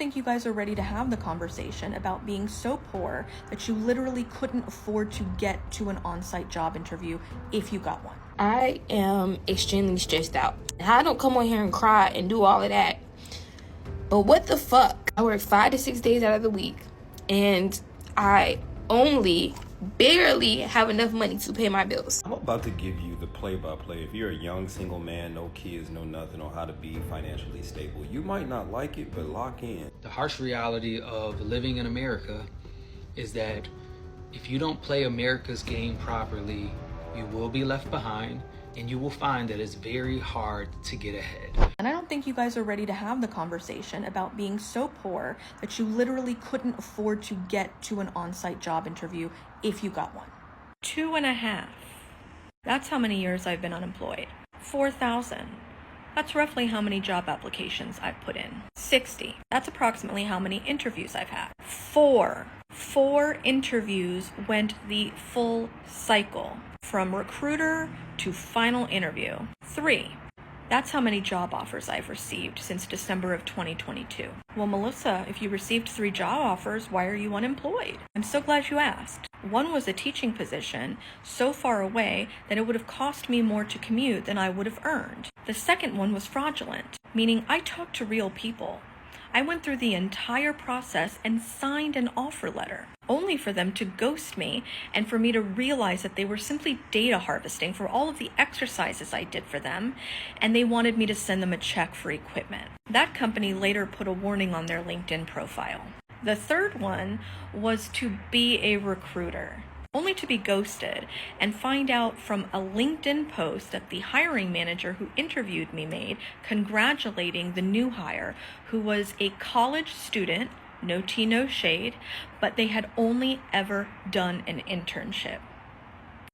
think you guys are ready to have the conversation about being so poor that you literally couldn't afford to get to an on-site job interview if you got one. I am extremely stressed out. I don't come on here and cry and do all of that. But what the fuck? I work 5 to 6 days out of the week, and I only barely have enough money to pay my bills. I'm about to give you the play-by-play. If you're a young single man, no kids, no nothing on how to be financially stable, you might not like it, but lock in. The harsh reality of living in America is that if you don't play America's game properly, you will be left behind, and you will find that it's very hard to get ahead. And I don't think you guys are ready to have the conversation about being so poor that you literally couldn't afford to get to an on-site job interview if you got one. 2.5. That's how many years I've been unemployed. 4,000. That's roughly how many job applications I've put in. 60. That's approximately how many interviews I've had. 4 interviews went the full cycle, from recruiter to final interview. 3. That's how many job offers I've received since December of 2022. Well, Melissa, if you received 3 job offers, why are you unemployed? I'm so glad you asked. One was a teaching position so far away that it would have cost me more to commute than I would have earned. The second one was fraudulent, meaning I talked to real people. I went through the entire process and signed an offer letter, only for them to ghost me and for me to realize that they were simply data harvesting for all of the exercises I did for them, and they wanted me to send them a check for equipment. That company later put a warning on their LinkedIn profile. The third one was to be a recruiter, only to be ghosted and find out from a LinkedIn post that the hiring manager who interviewed me made, congratulating the new hire, who was a college student, no tea, no shade, but they had only ever done an internship.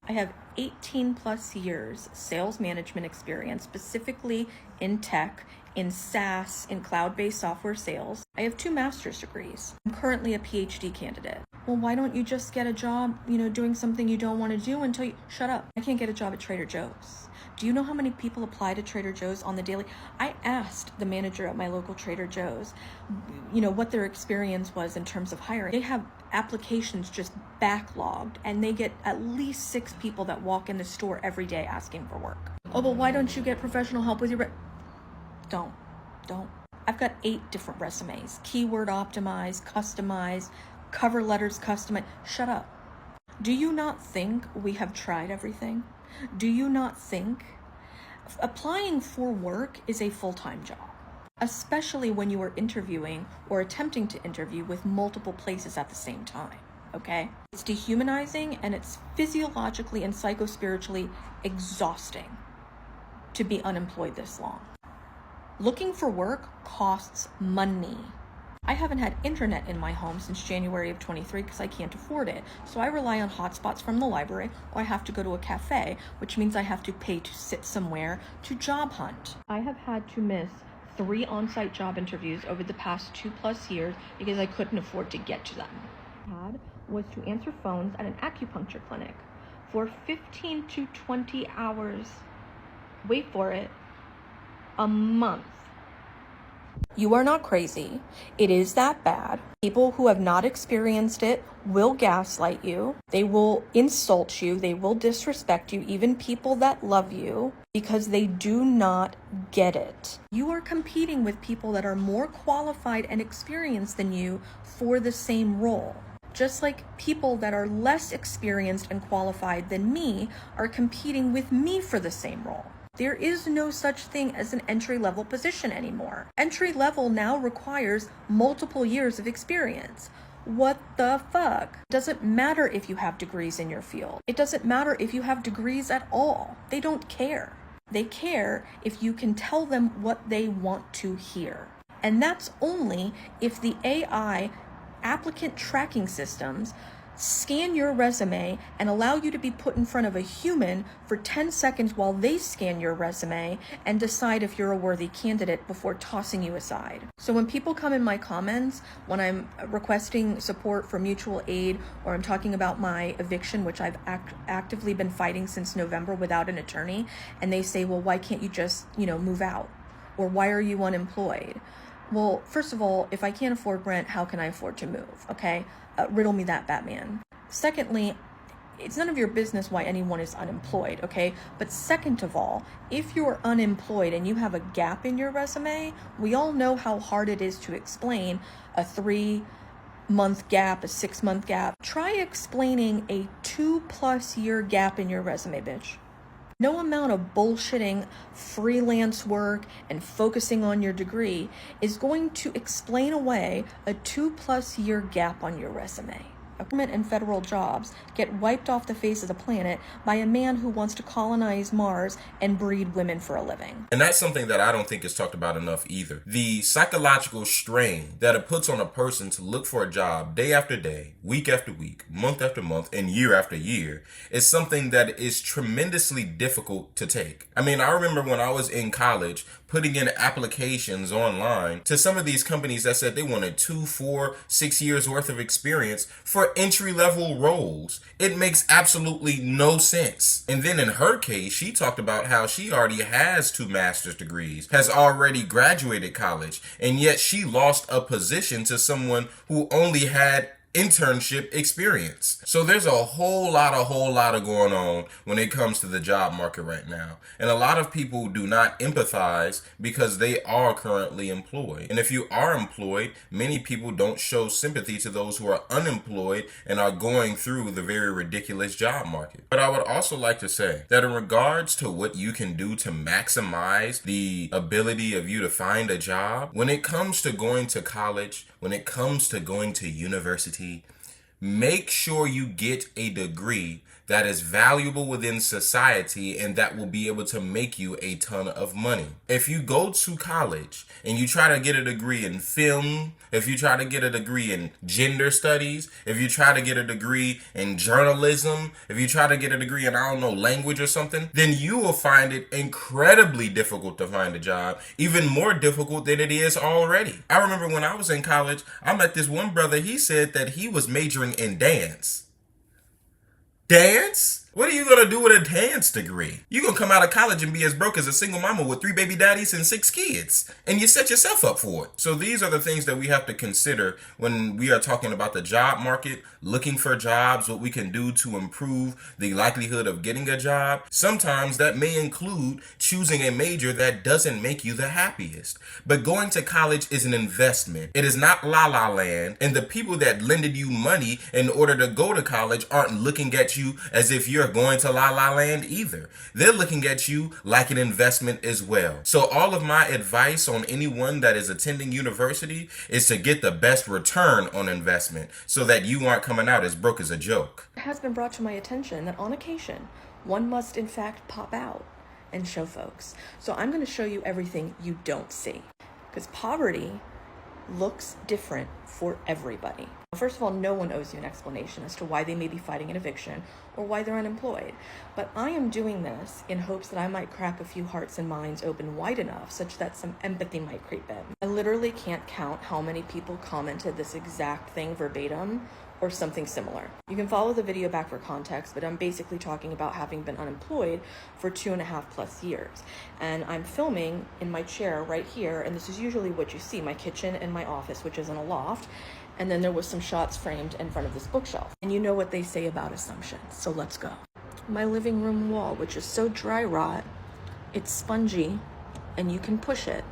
I have 18 plus years sales management experience, specifically in tech, in SaaS, in cloud-based software sales. I have 2 master's degrees. I'm currently a PhD candidate. Well, why don't you just get a job, doing something you don't want to do until you... Shut up. I can't get a job at Trader Joe's. Do you know how many people apply to Trader Joe's on the daily? I asked the manager at my local Trader Joe's, what their experience was in terms of hiring. They have applications just backlogged, and they get at least 6 people that walk in the store every day asking for work. Oh, but why don't you get professional help with your... Don't. I've got 8 different resumes. Keyword optimized, customized, cover letters customized. Shut up. Do you not think we have tried everything? Do you not think applying for work is a full-time job, especially when you are interviewing or attempting to interview with multiple places at the same time, okay? It's dehumanizing, and it's physiologically and psychospiritually exhausting to be unemployed this long. Looking for work costs money. I haven't had internet in my home since January of 23 because I can't afford it. So I rely on hotspots from the library, or I have to go to a cafe, which means I have to pay to sit somewhere to job hunt. I have had to miss 3 on-site job interviews over the past 2+ years because I couldn't afford to get to them. Was to answer phones at an acupuncture clinic for 15 to 20 hours. Wait for it. A month. You are not crazy. It is that bad. People who have not experienced it will gaslight you. They will insult you. They will disrespect you, even people that love you, because they do not get it. You are competing with people that are more qualified and experienced than you for the same role. Just like people that are less experienced and qualified than me are competing with me for the same role. There is no such thing as an entry-level position anymore. Entry-level now requires multiple years of experience. What the fuck? Doesn't matter if you have degrees in your field. It doesn't matter if you have degrees at all. They don't care. They care if you can tell them what they want to hear. And that's only if the AI applicant tracking systems scan your resume and allow you to be put in front of a human for 10 seconds while they scan your resume and decide if you're a worthy candidate before tossing you aside. So when people come in my comments, when I'm requesting support for mutual aid, or I'm talking about my eviction, which I've actively been fighting since November without an attorney, and they say, well, why can't you just, move out? Or why are you unemployed? Well, first of all, if I can't afford rent, how can I afford to move? Okay? Riddle me that, Batman. Secondly, it's none of your business why anyone is unemployed, okay? But second of all, if you're unemployed and you have a gap in your resume, we all know how hard it is to explain a 3-month gap, a 6-month gap. Try explaining a 2+ year gap in your resume, bitch. No amount of bullshitting freelance work and focusing on your degree is going to explain away a 2+ year gap on your resume. Government and federal jobs get wiped off the face of the planet by a man who wants to colonize Mars and breed women for a living. And that's something that I don't think is talked about enough either. The psychological strain that it puts on a person to look for a job day after day, week after week, month after month, and year after year is something that is tremendously difficult to take. I mean, I remember when I was in college putting in applications online to some of these companies that said they wanted 2, 4, 6 years worth of experience for entry-level roles. It makes absolutely no sense. And then in her case, she talked about how she already has 2 master's degrees, has already graduated college, and yet she lost a position to someone who only had internship experience. So there's a whole lot of going on when it comes to the job market right now. And a lot of people do not empathize because they are currently employed. And if you are employed, many people don't show sympathy to those who are unemployed and are going through the very ridiculous job market. But I would also like to say that in regards to what you can do to maximize the ability of you to find a job, when it comes to going to college, when it comes to going to university, make sure you get a degree that is valuable within society and that will be able to make you a ton of money. If you go to college and you try to get a degree in film, if you try to get a degree in gender studies, if you try to get a degree in journalism, if you try to get a degree in, I don't know, language or something, then you will find it incredibly difficult to find a job, even more difficult than it is already. I remember when I was in college, I met this one brother, he said that he was majoring in dance. Dance? What are you going to do with a dance degree? You're going to come out of college and be as broke as a single mama with 3 baby daddies and 6 kids. And you set yourself up for it. So these are the things that we have to consider when we are talking about the job market, looking for jobs, what we can do to improve the likelihood of getting a job. Sometimes that may include choosing a major that doesn't make you the happiest. But going to college is an investment. It is not La La Land. And the people that lended you money in order to go to college aren't looking at you as if you're going to La La Land either. They're looking at you like an investment as well. So all of my advice on anyone that is attending university is to get the best return on investment so that you aren't coming out as broke as a joke. It has been brought to my attention that on occasion, one must in fact pop out and show folks. So I'm going to show you everything you don't see. Because poverty looks different for everybody. First of all, no one owes you an explanation as to why they may be fighting an eviction or why they're unemployed. But I am doing this in hopes that I might crack a few hearts and minds open wide enough such that some empathy might creep in. I literally can't count how many people commented this exact thing verbatim or something similar. You can follow the video back for context, but I'm basically talking about having been unemployed for 2.5+ years. And I'm filming in my chair right here, and this is usually what you see, my kitchen and my office, which is in a loft. And then there was some shots framed in front of this bookshelf. And you know what they say about assumptions, so let's go. My living room wall, which is so dry rot, it's spongy, and you can push it.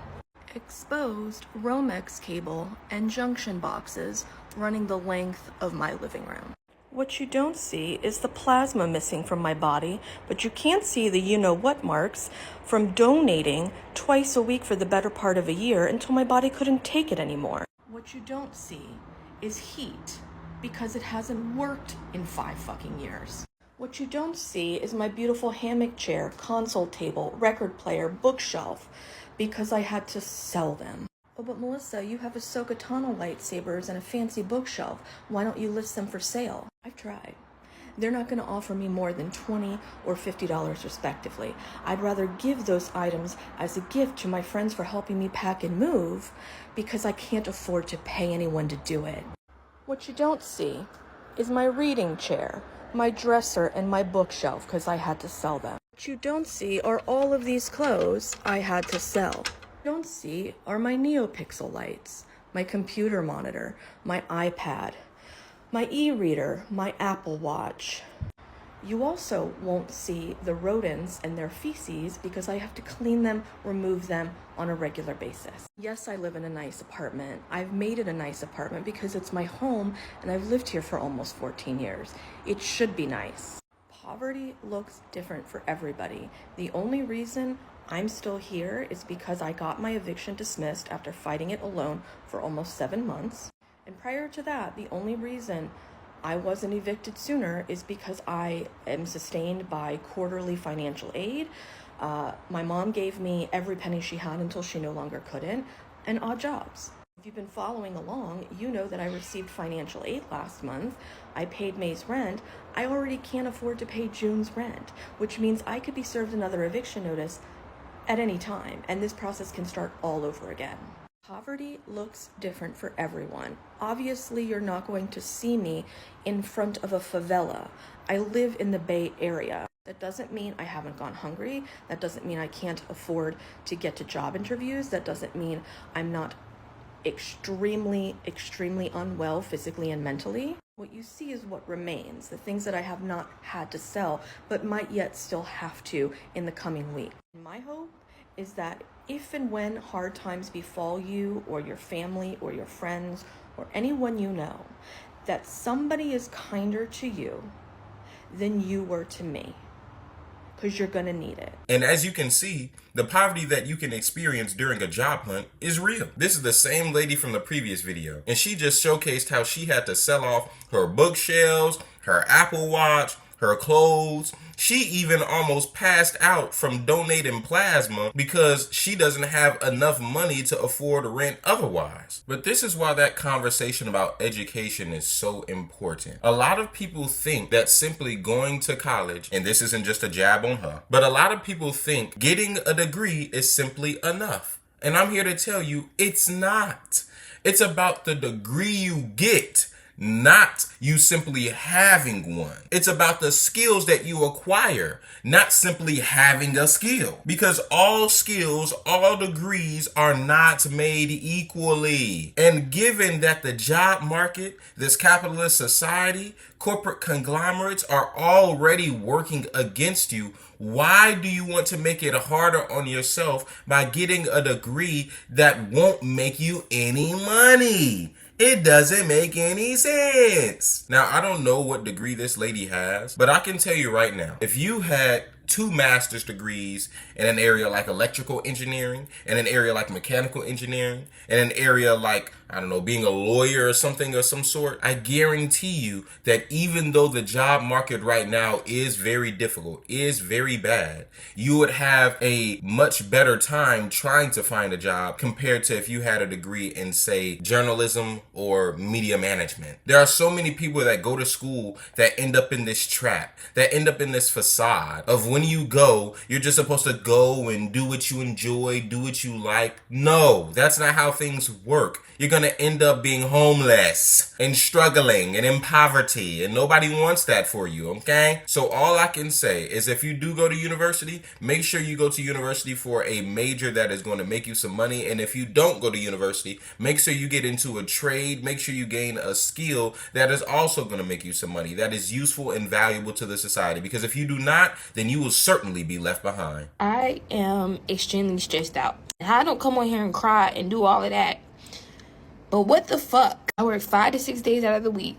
Exposed Romex cable and junction boxes running the length of my living room. What you don't see is the plasma missing from my body, but you can't see the you-know-what marks from donating twice a week for the better part of a year until my body couldn't take it anymore. What you don't see is heat, because it hasn't worked in 5 fucking years. What you don't see is my beautiful hammock chair, console table, record player, bookshelf, because I had to sell them. Oh, but Melissa, you have Ahsoka Tano lightsabers and a fancy bookshelf. Why don't you list them for sale? I've tried. They're not going to offer me more than $20 or $50 respectively. I'd rather give those items as a gift to my friends for helping me pack and move because I can't afford to pay anyone to do it. What you don't see is my reading chair, my dresser, and my bookshelf because I had to sell them. What you don't see are all of these clothes I had to sell. Don't see are my NeoPixel lights, my computer monitor, my iPad, my e-reader, my Apple Watch. You also won't see the rodents and their feces because I have to clean them, remove them on a regular basis. Yes, I live in a nice apartment. I've made it a nice apartment because it's my home and I've lived here for almost 14 years. It should be nice. Poverty looks different for everybody. The only reason I'm still here is because I got my eviction dismissed after fighting it alone for almost 7 months. And prior to that, the only reason I wasn't evicted sooner is because I am sustained by quarterly financial aid. My mom gave me every penny she had until she no longer couldn't, and odd jobs. If you've been following along, you know that I received financial aid last month. I paid May's rent. I already can't afford to pay June's rent, which means I could be served another eviction notice at any time, and this process can start all over again. Poverty looks different for everyone. Obviously, you're not going to see me in front of a favela. I live in the Bay Area. That doesn't mean I haven't gone hungry. That doesn't mean I can't afford to get to job interviews. That doesn't mean I'm not extremely unwell physically and mentally. What you see is what remains, the things that I have not had to sell, but might yet still have to in the coming week. My hope is that if and when hard times befall you or your family or your friends or anyone you know, that somebody is kinder to you than you were to me, because you're gonna need it. And as you can see, the poverty that you can experience during a job hunt is real. This is the same lady from the previous video, and she just showcased how she had to sell off her bookshelves, her Apple Watch, her clothes. She even almost passed out from donating plasma because she doesn't have enough money to afford rent otherwise. But this is why that conversation about education is so important. A lot of people think that simply going to college, and this isn't just a jab on her, but a lot of people think getting a degree is simply enough. And I'm here to tell you, it's not. It's about the degree you get, not you simply having one. It's about the skills that you acquire, not simply having a skill. Because all skills, all degrees are not made equally. And given that the job market, this capitalist society, corporate conglomerates are already working against you, why do you want to make it harder on yourself by getting a degree that won't make you any money? It doesn't make any sense. Now, I don't know what degree this lady has, but I can tell you right now, if you had 2 master's degrees in an area like electrical engineering, and an area like mechanical engineering, and an area like, I don't know, being a lawyer or something of some sort, I guarantee you that even though the job market right now is very difficult, is very bad, you would have a much better time trying to find a job compared to if you had a degree in, say, journalism or media management. There are so many people that go to school that end up in this trap, that end up in this facade of when you go, you're just supposed to go and do what you enjoy, do what you like. No, that's not how things work. You're going to end up being homeless and struggling and in poverty, and nobody wants that for you, okay? So all I can say is if you do go to university, make sure you go to university for a major that is going to make you some money. And if you don't go to university, make sure you get into a trade, make sure you gain a skill that is also going to make you some money, that is useful and valuable to the society. Because if you do not, then you will certainly be left behind. I am extremely stressed out. I don't come on here and cry and do all of that. But what the fuck? I work 5 to 6 days out of the week,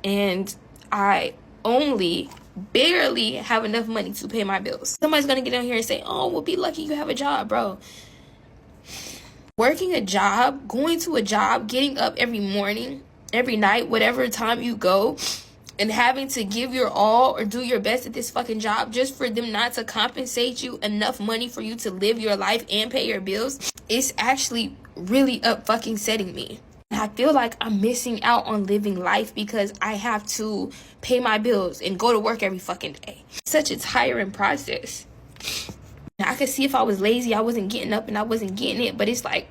and I only barely have enough money to pay my bills. Somebody's gonna get on here and say, oh, well, be lucky you have a job, bro. Working a job, going to a job, getting up every morning, every night, whatever time you go, and having to give your all or do your best at this fucking job just for them not to compensate you enough money for you to live your life and pay your bills, it's actually really up fucking setting me. I feel like I'm missing out on living life because I have to pay my bills and go to work every fucking day. Such a tiring process. Now, I could see if I was lazy, I wasn't getting up and I wasn't getting it, but it's like,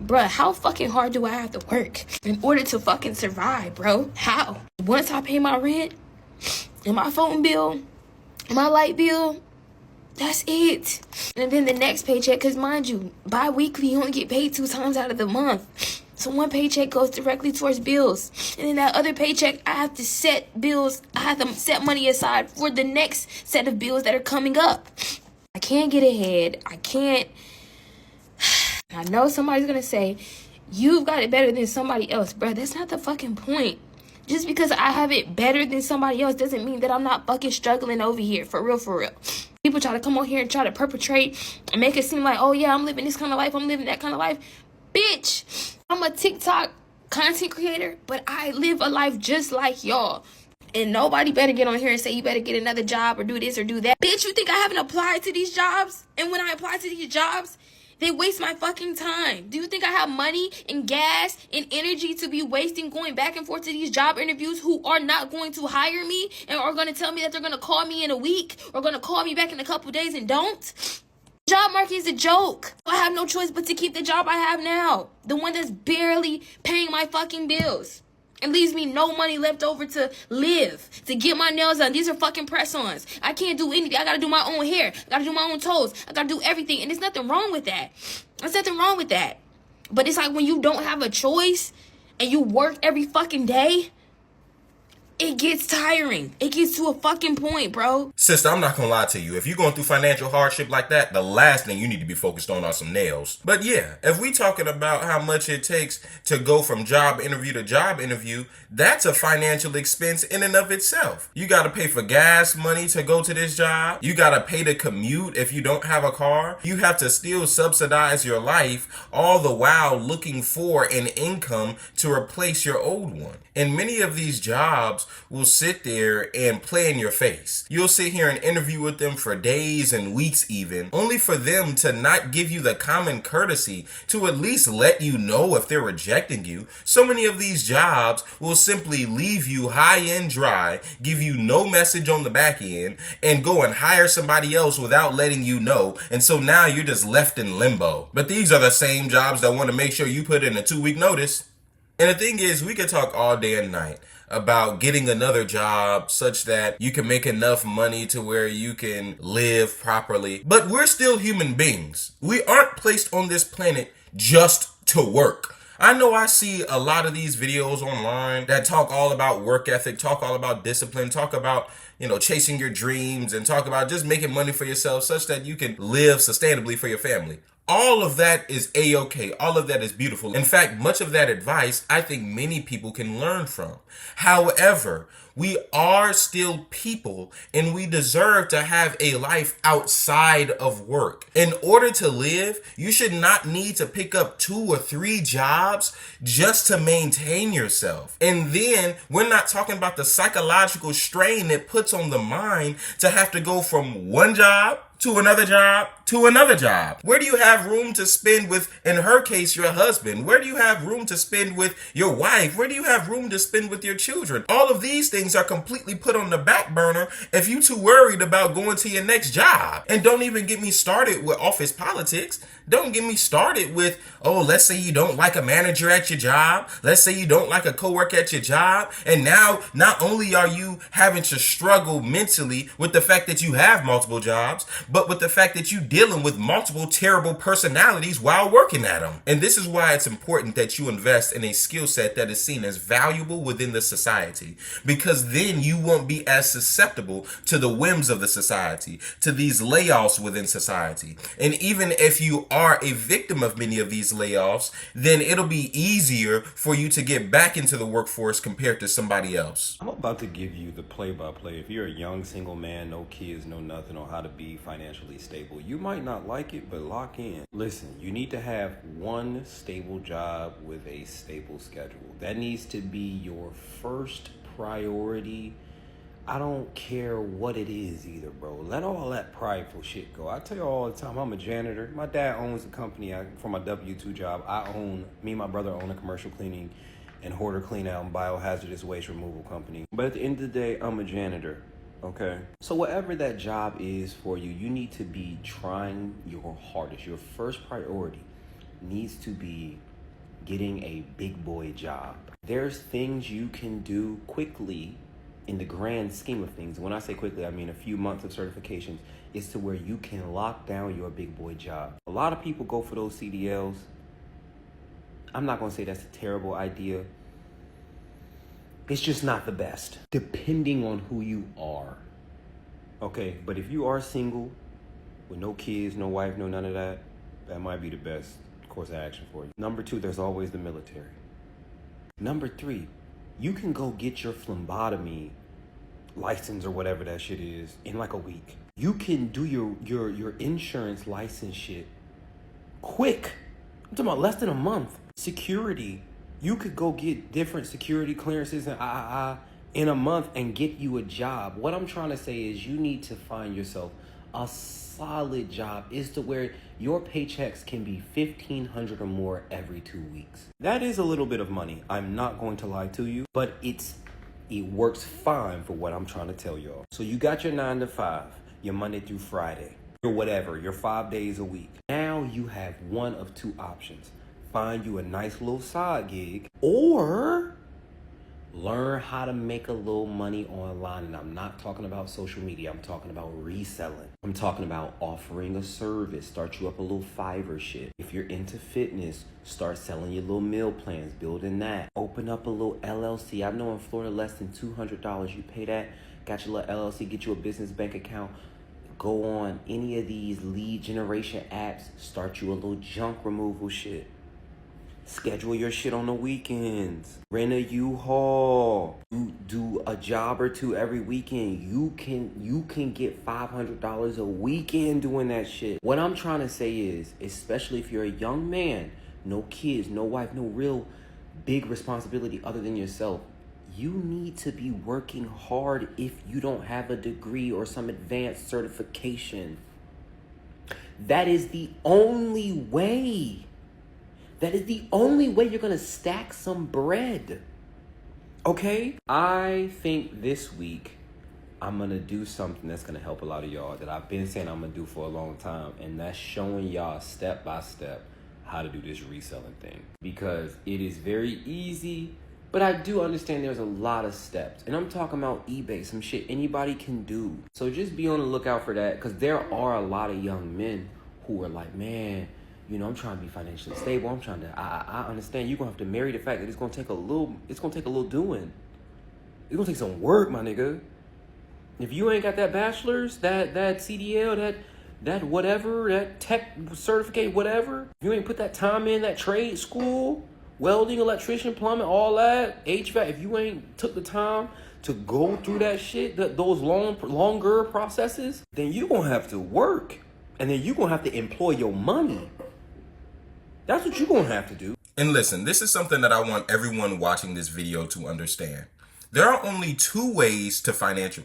bruh, how fucking hard do I have to work in order to fucking survive, bro? How? Once I pay my rent and my phone bill and my light bill, That's it. And then the next paycheck, because mind you, bi-weekly, you only get paid 2 times out of the month. So one paycheck goes directly towards bills. And then that other paycheck, I have to set bills. I have to set money aside for the next set of bills that are coming up. I can't get ahead. I can't. I know somebody's going to say, you've got it better than somebody else. Bruh, that's not the fucking point. Just because I have it better than somebody else doesn't mean that I'm not fucking struggling over here. For real, for real. People try to come on here and try to perpetrate and make it seem like, oh yeah, I'm living this kind of life, I'm living that kind of life. Bitch, I'm a TikTok content creator, but I live a life just like y'all. And nobody better get on here and say you better get another job or do this or do that. Bitch, you think I haven't applied to these jobs? And when I apply to these jobs, they waste my fucking time. Do you think I have money and gas and energy to be wasting going back and forth to these job interviews who are not going to hire me and are going to tell me that they're going to call me in a week or going to call me back in a couple days and don't? Job market is a joke. I have no choice but to keep the job I have now. The one that's barely paying my fucking bills. And leaves me no money left over to live, to get my nails done. These are fucking press-ons. I can't do anything. I gotta do my own hair. I gotta do my own toes. I gotta do everything. And there's nothing wrong with that. There's nothing wrong with that. But it's like when you don't have a choice and you work every fucking day, it gets tiring. It gets to a fucking point, bro. Sister, I'm not gonna lie to you. If you're going through financial hardship like that, the last thing you need to be focused on are some nails. But yeah, if we talking about how much it takes to go from job interview to job interview, that's a financial expense in and of itself. You gotta pay for gas money to go to this job. You gotta pay to commute if you don't have a car. You have to still subsidize your life, all the while looking for an income to replace your old one. And many of these jobs will sit there and play in your face. You'll sit here and interview with them for days and weeks even, only for them to not give you the common courtesy to at least let you know if they're rejecting you. So many of these jobs will simply leave you high and dry, give you no message on the back end, and go and hire somebody else without letting you know. And so now you're just left in limbo. But these are the same jobs that want to make sure you put in a 2-week notice. And the thing is, we could talk all day and night about getting another job such that you can make enough money to where you can live properly. But we're still human beings. We aren't placed on this planet just to work. I know I see a lot of these videos online that talk all about work ethic, talk all about discipline, talk about, chasing your dreams, and talk about just making money for yourself such that you can live sustainably for your family. All of that is A-okay. All of that is beautiful. In fact, much of that advice, I think many people can learn from. However, we are still people and we deserve to have a life outside of work. In order to live, you should not need to pick up 2 or 3 jobs just to maintain yourself. And then we're not talking about the psychological strain it puts on the mind to have to go from one job to another job, to another job. Where do you have room to spend with, in her case, your husband? Where do you have room to spend with your wife? Where do you have room to spend with your children? All of these things are completely put on the back burner if you're too worried about going to your next job. And don't even get me started with office politics. Don't get me started with, let's say you don't like a manager at your job. Let's say you don't like a coworker at your job. And now, not only are you having to struggle mentally with the fact that you have multiple jobs, but with the fact that you're dealing with multiple terrible personalities while working at them. And this is why it's important that you invest in a skill set that is seen as valuable within the society, because then you won't be as susceptible to the whims of the society, to these layoffs within society. And even if you are a victim of many of these layoffs, then it'll be easier for you to get back into the workforce compared to somebody else. I'm about to give you the play-by-play. If you're a young single man, no kids, no nothing on how to be financially stable, you might not like it, but lock in. Listen, you need to have one stable job with a stable schedule. That needs to be your first priority. I don't care what it is either, bro. Let all that prideful shit go. I tell you all the time, I'm a janitor. My dad owns a company for my W-2 job. Me and my brother own a commercial cleaning and hoarder clean out and biohazardous waste removal company. But at the end of the day, I'm a janitor. Okay. So whatever that job is for you, you need to be trying your hardest. Your first priority needs to be getting a big boy job. There's things you can do quickly in the grand scheme of things, when I say quickly, I mean a few months of certifications, is to where you can lock down your big boy job. A lot of people go for those CDLs. I'm not going to say that's a terrible idea. It's just not the best, depending on who you are. Okay, but if you are single, with no kids, no wife, no none of that, that might be the best course of action for you. Number 2, there's always the military. Number 3, you can go get your phlebotomy license or whatever that shit is in like a week. You can do your insurance license shit quick. I'm talking about less than a month. Security, you could go get different security clearances and in a month and get you a job. What I'm trying to say is you need to find yourself a solid job is to where your paychecks can be $1,500 or more every 2 weeks. That is a little bit of money. I'm not going to lie to you, but it works fine for what I'm trying to tell y'all. So you got your 9 to 5, your Monday through Friday, or whatever, your 5 days a week. Now you have one of 2 options. Find you a nice little side gig, or learn how to make a little money online. And I'm not talking about social media. I'm talking about reselling. I'm talking about offering a service. Start you up a little Fiverr shit. If you're into fitness, start selling your little meal plans, building that. Open up a little LLC. I know in Florida, less than $200. You pay that, got your little LLC, get you a business bank account. Go on any of these lead generation apps. Start you a little junk removal shit. Schedule your shit on the weekends. Rent a U-Haul. Do a job or 2 every weekend. You can get $500 a weekend doing that shit. What I'm trying to say is, especially if you're a young man, no kids, no wife, no real big responsibility other than yourself, you need to be working hard if you don't have a degree or some advanced certification. That is the only way. That is the only way you're going to stack some bread. Okay? I think this week I'm going to do something that's going to help a lot of y'all that I've been saying I'm going to do for a long time. And that's showing y'all step by step how to do this reselling thing. Because it is very easy, but I do understand there's a lot of steps. And I'm talking about eBay, some shit anybody can do. So just be on the lookout for that, because there are a lot of young men who are like, man, you know, I'm trying to be financially stable. I'm trying to, I understand you're going to have to marry the fact that it's going to take a little doing. It's going to take some work, my nigga. If you ain't got that bachelor's, that CDL, that whatever, that tech certificate, whatever, if you ain't put that time in, that trade school, welding, electrician, plumbing, all that, HVAC, if you ain't took the time to go through that shit, those longer processes, then you're going to have to work. And then you're going to have to employ your money. That's what you're going to have to do. And listen, this is something that I want everyone watching this video to understand. There are only 2 ways to financial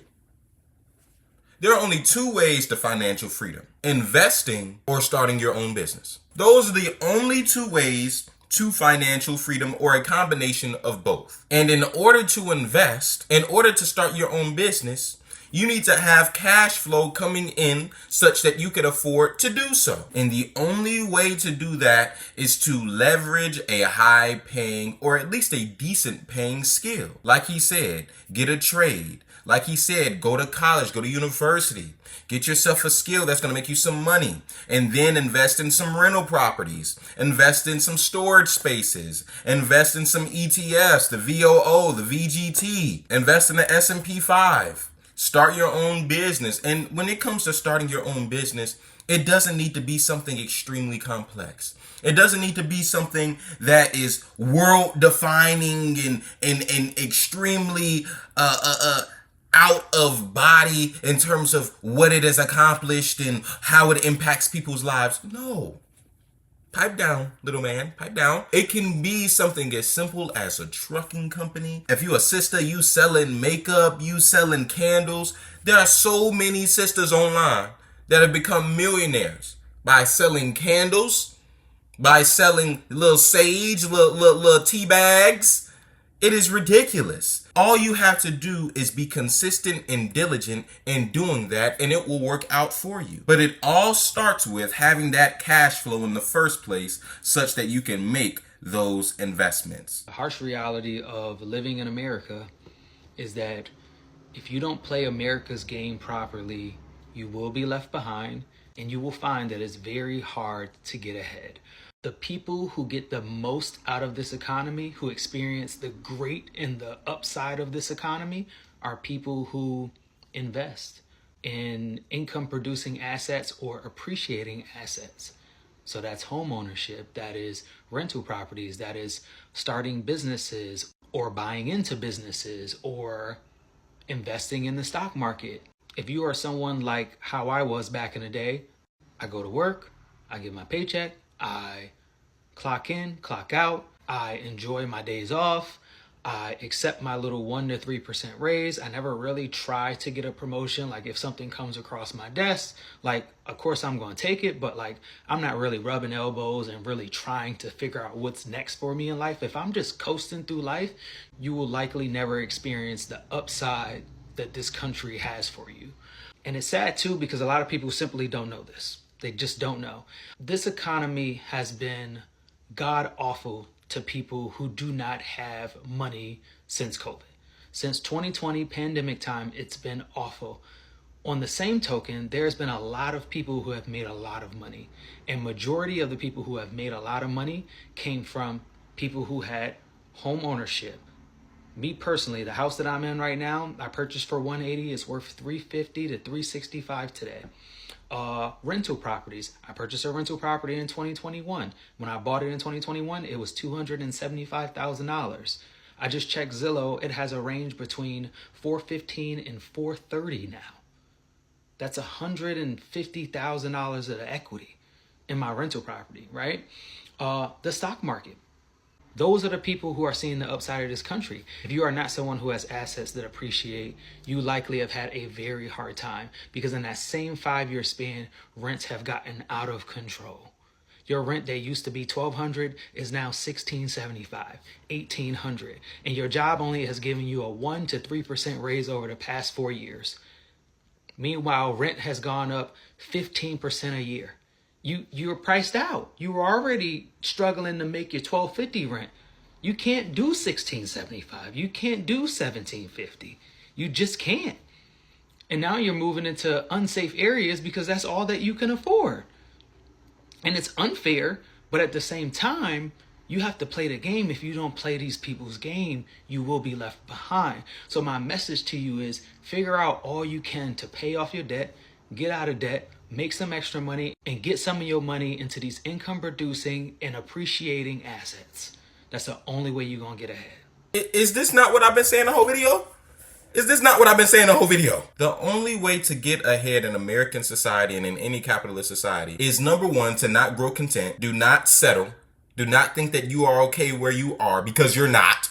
freedom: investing or starting your own business. Those are the only 2 ways to financial freedom, or a combination of both. And in order to invest, in order to start your own business, you need to have cash flow coming in such that you can afford to do so. And the only way to do that is to leverage a high paying, or at least a decent paying skill. Like he said, get a trade. Like he said, go to college, go to university. Get yourself a skill that's going to make you some money, and then invest in some rental properties, invest in some storage spaces, invest in some ETFs, the VOO, the VGT, invest in the S&P 5. Start your own business. And when it comes to starting your own business, it doesn't need to be something extremely complex. It doesn't need to be something that is world defining and extremely out of body in terms of what it has accomplished and how it impacts people's lives. No. Pipe down, little man, pipe down. It can be something as simple as a trucking company. If you a sister, you selling makeup, you selling candles. There are so many sisters online that have become millionaires by selling candles, by selling little sage, little tea bags. It is ridiculous. All you have to do is be consistent and diligent in doing that, and it will work out for you. But it all starts with having that cash flow in the first place such that you can make those investments. The harsh reality of living in America is that if you don't play America's game properly, you will be left behind, and you will find that it's very hard to get ahead. The people who get the most out of this economy, who experience the great and the upside of this economy, are people who invest in income producing assets or appreciating assets. So that's home ownership, that is rental properties, that is starting businesses or buying into businesses or investing in the stock market. If you are someone like how I was back in the day, I go to work, I get my paycheck, I clock in, clock out, I enjoy my days off, I accept my little 1 to 3% raise. I never really try to get a promotion. Like if something comes across my desk, like of course I'm going to take it, but like I'm not really rubbing elbows and really trying to figure out what's next for me in life. If I'm just coasting through life, you will likely never experience the upside that this country has for you. And it's sad too, because a lot of people simply don't know this. They just don't know. This economy has been god awful to people who do not have money since COVID. Since 2020 pandemic time, it's been awful. On the same token, there's been a lot of people who have made a lot of money. And majority of the people who have made a lot of money came from people who had home ownership. Me personally, the house that I'm in right now, I purchased for $180. It's worth $350 to $365 today. Rental properties. I purchased a rental property in 2021. When I bought it in 2021, it was $275,000. I just checked Zillow. It has a range between $415 and $430 now. That's $150,000 of equity in my rental property, right? The stock market. Those are the people who are seeing the upside of this country. If you are not someone who has assets that appreciate, you likely have had a very hard time, because in that same 5-year span, rents have gotten out of control. Your rent that used to be $1,200 is now $1,675, $1,800, and your job only has given you a 1 to 3% raise over the past 4 years. Meanwhile, rent has gone up 15% a year. You're priced out. You were already struggling to make your $1,250 rent. You can't do $1,675. You can't do $1,750. You just can't. And now you're moving into unsafe areas because that's all that you can afford. And it's unfair, but at the same time, you have to play the game. If you don't play these people's game, you will be left behind. So my message to you is figure out all you can to pay off your debt, get out of debt, make some extra money, and get some of your money into these income producing and appreciating assets. That's the only way you're going to get ahead. Is this not what I've been saying the whole video? Is this not what I've been saying the whole video? The only way to get ahead in American society and in any capitalist society is, number one, to not grow content. Do not settle. Do not think that you are okay where you are, because you're not.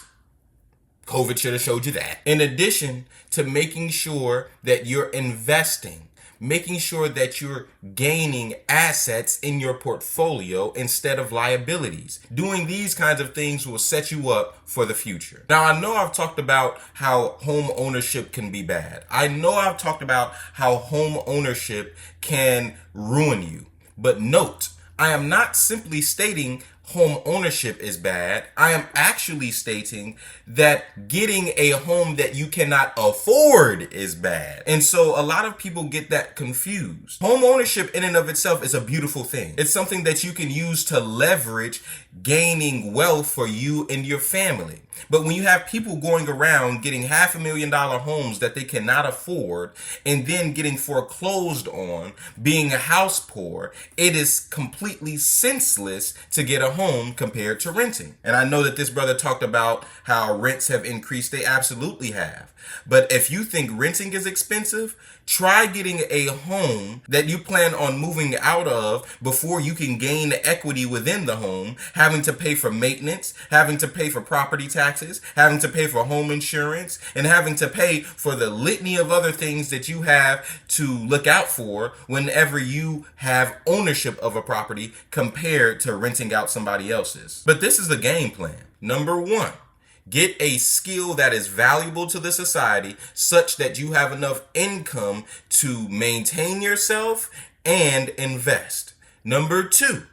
COVID should have showed you that. In addition to making sure that you're investing, making sure that you're gaining assets in your portfolio instead of liabilities. Doing these kinds of things will set you up for the future. Now, I know I've talked about how home ownership can be bad. I know I've talked about how home ownership can ruin you. But note, I am not simply stating home ownership is bad. I am actually stating that getting a home that you cannot afford is bad. And so a lot of people get that confused. Home ownership in and of itself is a beautiful thing. It's something that you can use to leverage gaining wealth for you and your family. But when you have people going around getting $500,000 homes that they cannot afford and then getting foreclosed on, being house poor, it is completely senseless to get a home compared to renting. And I know that this brother talked about how rents have increased. They absolutely have. But if you think renting is expensive, try getting a home that you plan on moving out of before you can gain equity within the home, having to pay for maintenance, having to pay for property taxes, having to pay for home insurance, and having to pay for the litany of other things that you have to look out for whenever you have ownership of a property compared to renting out somebody else's. But this is the game plan. Number one, get a skill that is valuable to the society such that you have enough income to maintain yourself and invest. Number two,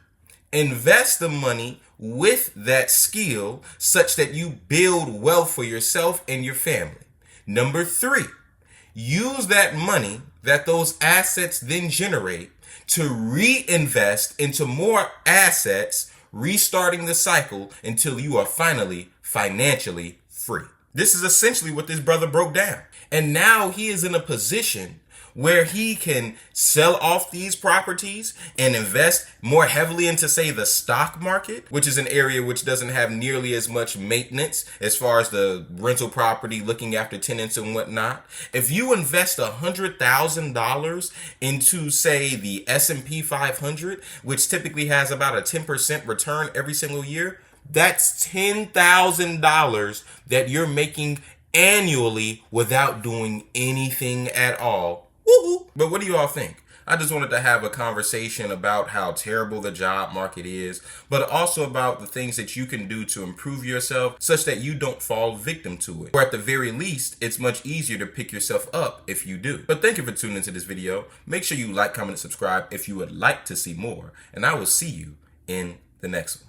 invest the money with that skill such that you build wealth for yourself and your family. Number three, use that money that those assets then generate to reinvest into more assets, restarting the cycle until you are finally financially free. This is essentially what this brother broke down. And now he is in a position where he can sell off these properties and invest more heavily into, say, the stock market, which is an area which doesn't have nearly as much maintenance as far as the rental property, looking after tenants and whatnot. If you invest $100,000 into, say, the S&P 500, which typically has about a 10% return every single year, that's $10,000 that you're making annually without doing anything at all. Woo-hoo. But what do you all think? I just wanted to have a conversation about how terrible the job market is, but also about the things that you can do to improve yourself such that you don't fall victim to it. Or at the very least, it's much easier to pick yourself up if you do. But thank you for tuning into this video. Make sure you like, comment, and subscribe if you would like to see more. And I will see you in the next one.